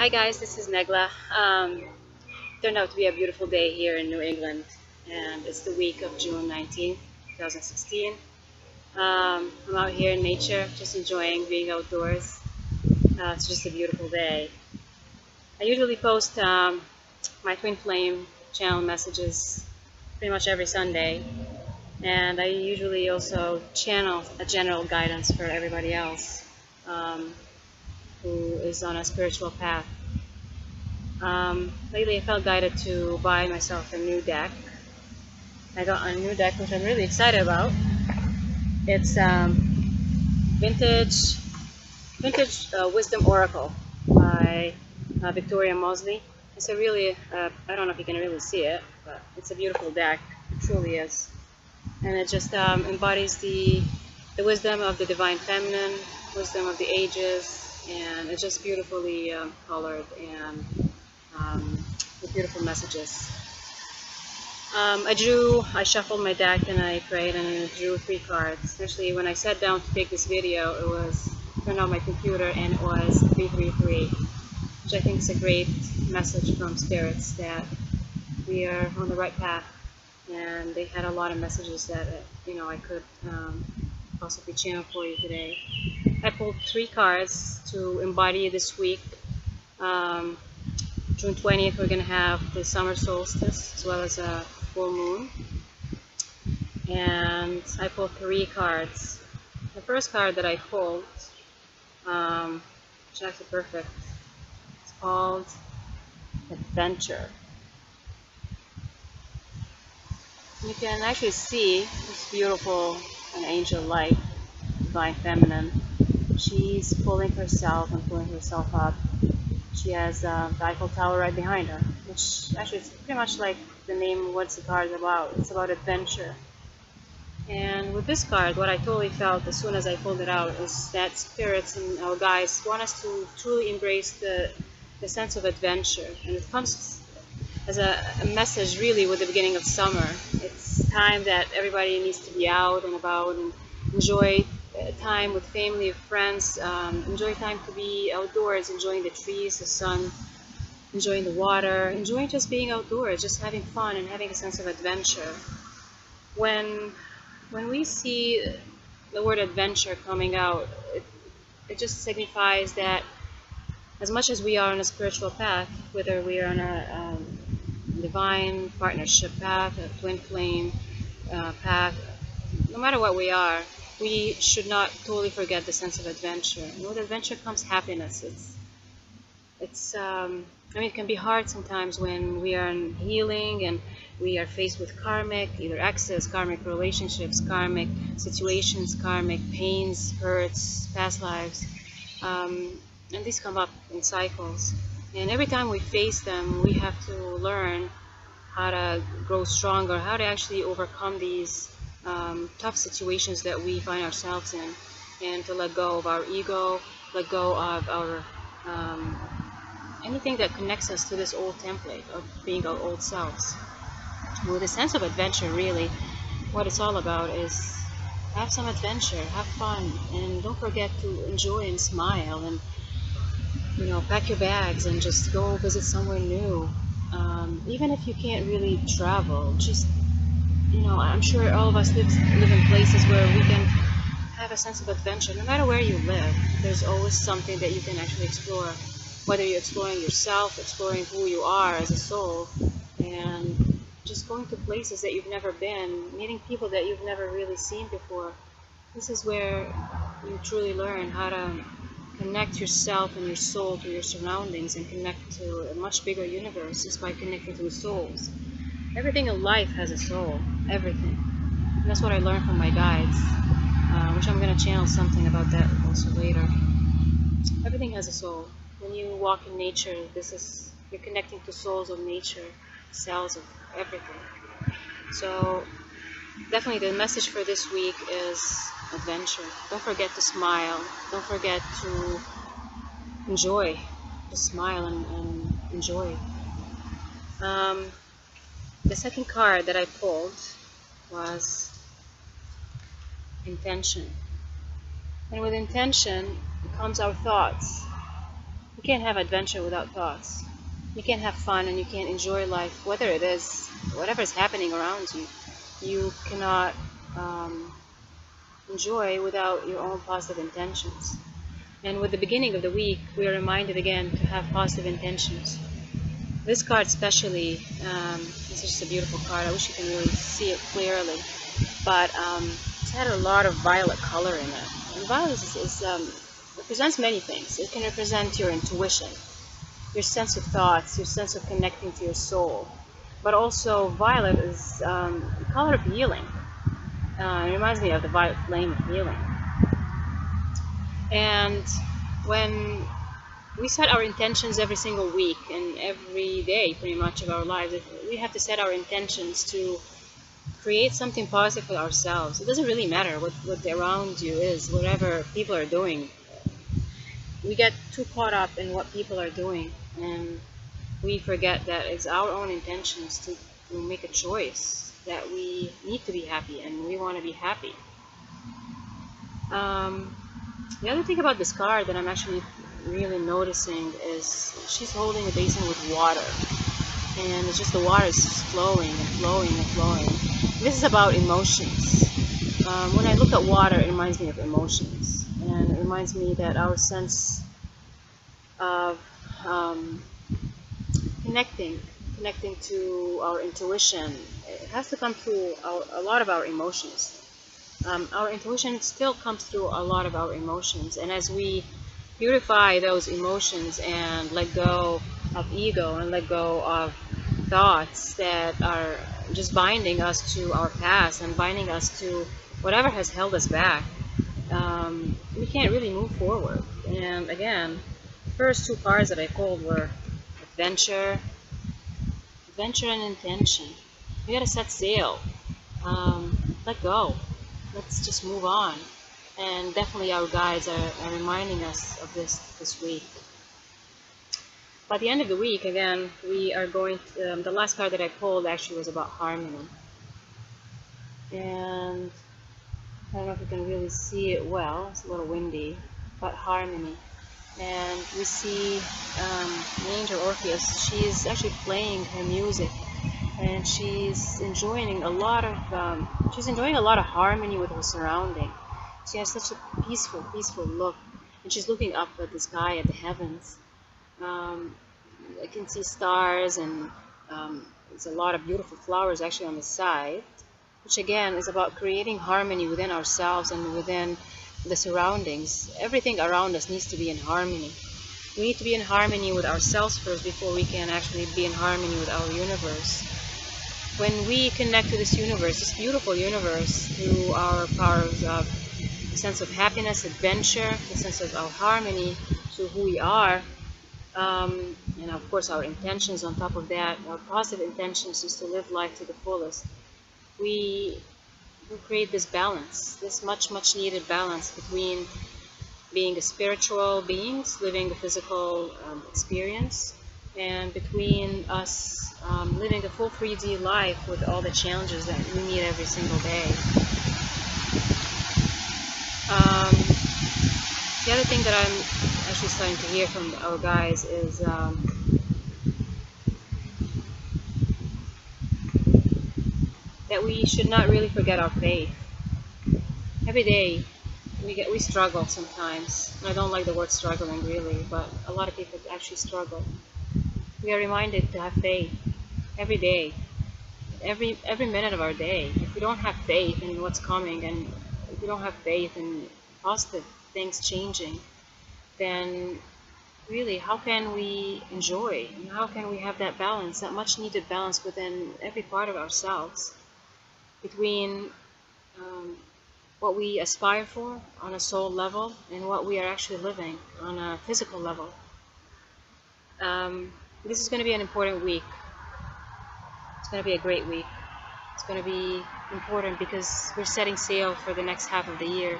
Hi guys, this is Negla. Turned out to be a beautiful day here in New England, and it's the week of June 19th, 2016. I'm out here in nature, just enjoying being outdoors. It's just a beautiful day. I usually post my Twin Flame channel messages pretty much every Sunday, and I usually also channel a general guidance for everybody else who is on a spiritual path. Lately I felt guided to buy myself a new deck. I got a new deck which I'm really excited about. It's vintage Wisdom Oracle by Victoria Mosley. It's a really, I don't know if you can really see it, but it's a beautiful deck. It truly is. And it just embodies the wisdom of the divine feminine, wisdom of the ages, and it's just beautifully colored and with beautiful messages. I shuffled my deck and I prayed and I drew 3 cards. Actually, when I sat down to take this video, turned on my computer and it was 333, which I think is a great message from spirits that we are on the right path. And they had a lot of messages that, I could possibly channel for you today. I pulled 3 cards to embody this week. June 20th, we're going to have the summer solstice as well as a full moon. And I pulled 3 cards. The first card that I pulled, which is actually perfect, it's called Adventure. You can actually see this beautiful and angel light, divine feminine. She's pulling herself and pulling herself up. She has the Eiffel Tower right behind her, which actually is pretty much like the name of what the card is about. It's about adventure. And with this card, what I totally felt as soon as I pulled it out is that spirits and our guides want us to truly embrace the sense of adventure. And it comes as a message really with the beginning of summer. It's time that everybody needs to be out and about and enjoy time with family, friends, enjoy time to be outdoors, enjoying the trees, the sun, enjoying the water, enjoying just being outdoors, just having fun and having a sense of adventure. When we see the word adventure coming out, it just signifies that as much as we are on a spiritual path, whether we are on a divine partnership path, a twin flame path, no matter what we are, we should not totally forget the sense of adventure. And with adventure comes happiness. It can be hard sometimes when we are in healing and we are faced with karmic, either exes, karmic relationships, karmic situations, karmic pains, hurts, past lives. And these come up in cycles. And every time we face them, we have to learn how to grow stronger, how to actually overcome these tough situations that we find ourselves in, and to let go of our ego, let go of our anything that connects us to this old template of being our old selves. With a sense of adventure, really, what it's all about is have some adventure, have fun, and don't forget to enjoy and smile, and pack your bags and just go visit somewhere new. Even if you can't really travel, just I'm sure all of us live in places where we can have a sense of adventure. No matter where you live, there's always something that you can actually explore. Whether you're exploring yourself, exploring who you are as a soul, and just going to places that you've never been, meeting people that you've never really seen before. This is where you truly learn how to connect yourself and your soul to your surroundings and connect to a much bigger universe just by connecting to the souls. Everything in life has a soul, everything. And that's what I learned from my guides, which I'm going to channel something about that also later. Everything has a soul. When you walk in nature, you're connecting to souls of nature, cells of everything. So definitely the message for this week is adventure. Don't forget to smile. Don't forget to enjoy. Just smile and enjoy. The second card that I pulled was intention. And with intention comes our thoughts. You can't have adventure without thoughts. You can't have fun and you can't enjoy life, whether it is whatever is happening around you. You cannot um, enjoy without your own positive intentions. And with the beginning of the week, we are reminded again to have positive intentions. This card especially, this is just a beautiful card. I wish you can really see it clearly, but it's had a lot of violet color in it. And violet represents many things. It can represent your intuition, your sense of thoughts, your sense of connecting to your soul. But also, violet is the color of healing. It reminds me of the violet flame of healing. And when we set our intentions every single week and every day, pretty much, of our lives, we have to set our intentions to create something positive for ourselves. It doesn't really matter what around you is, whatever people are doing. We get too caught up in what people are doing, and we forget that it's our own intentions to make a choice that we need to be happy and we want to be happy. The other thing about this card that I'm actually really noticing is she's holding a basin with water, and it's just the water is flowing and flowing and flowing. This is about emotions. When I look at water, it reminds me of emotions, and it reminds me that our sense of um, connecting to our intuition, it has to come through a lot of our emotions. Our intuition still comes through a lot of our emotions, and as we purify those emotions and let go of ego and let go of thoughts that are just binding us to our past and binding us to whatever has held us back, we can't really move forward. And again, the first two cards that I pulled were adventure, and intention. We gotta set sail. Let go. Let's just move on. And definitely our guides are reminding us of this week. By the end of the week, again, we are going to, the last card that I pulled actually was about harmony. And I don't know if you can really see it well, it's a little windy, but harmony. And we see the angel Orpheus. She's actually playing her music, and she's enjoying a lot of harmony with her surrounding. She has such a peaceful look, and she's looking up at the sky, at the heavens. I can see stars, and there's a lot of beautiful flowers actually on the side, which again is about creating harmony within ourselves and within the surroundings. Everything around us needs to be in harmony. We need to be in harmony with ourselves first before we can actually be in harmony with our universe. When we connect to this universe, this beautiful universe, through our powers of a sense of happiness, adventure, the sense of our harmony to who we are, and of course our intentions on top of that, our positive intentions is to live life to the fullest. We will create this balance, this much needed balance between being a spiritual beings, living a physical experience, and between us living a full 3D life with all the challenges that we meet every single day. The other thing that I'm actually starting to hear from our guys is that we should not really forget our faith. Every day we struggle sometimes. I don't like the word struggling really, but a lot of people actually struggle. We are reminded to have faith every day, every minute of our day. If we don't have faith in what's coming, and if we don't have faith in positive things changing, then really how can we enjoy, and how can we have that balance, that much needed balance within every part of ourselves, between what we aspire for on a soul level and what we are actually living on a physical level. This is going to be an important week. It's going to be a great week. It's going to be important because we're setting sail for the next half of the year.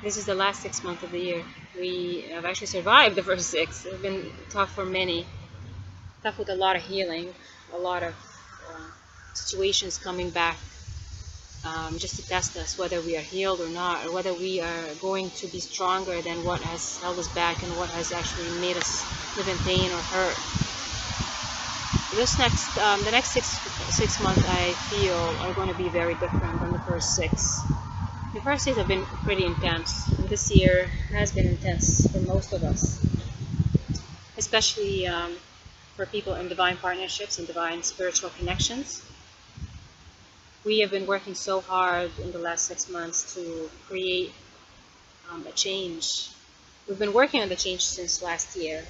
This is the last 6 months of the year. We have actually survived the first 6. It's been tough for many. Tough with a lot of healing, a lot of situations coming back just to test us whether we are healed or not, or whether we are going to be stronger than what has held us back and what has actually made us live in pain or hurt. The next six months, I feel, are going to be very different than the first six. The first six have been pretty intense, and this year has been intense for most of us, especially for people in divine partnerships and divine spiritual connections. We have been working so hard in the last 6 months to create a change. We've been working on the change since last year,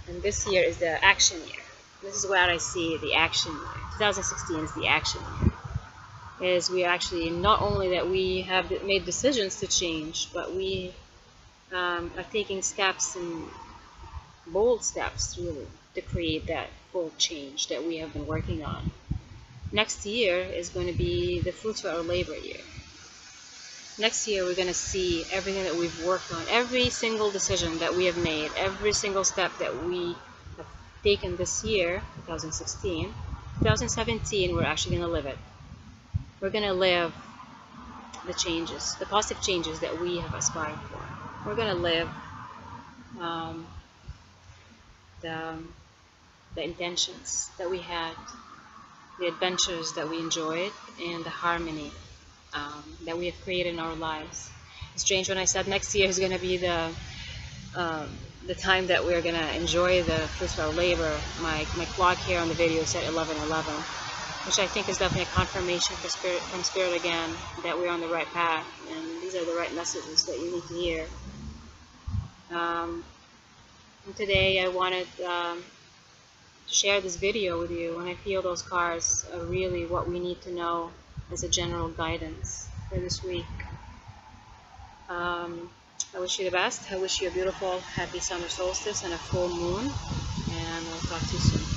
and this year is the action year. This is what I see, the action year. 2016 is the action year. Is we actually, not only that we have made decisions to change, but we are taking steps, and bold steps really, to create that full change that we have been working on. Next year is going to be the fruits of our labor year. Next year we're going to see everything that we've worked on, every single decision that we have made, every single step that we have taken this year, 2016. 2017, we're actually going to live it. We're going to live the changes, the positive changes that we have aspired for. We're going to live the intentions that we had, the adventures that we enjoyed, and the harmony that we have created in our lives. It's strange when I said next year is going to be the time that we're going to enjoy the fruits of our labor. My clock here on the video said 11:11, which I think is definitely a confirmation from Spirit again that we're on the right path, and these are the right messages that you need to hear. And today I wanted to share this video with you, and I feel those cards are really what we need to know as a general guidance for this week. I wish you the best. I wish you a beautiful, happy summer solstice and a full moon, and I'll talk to you soon.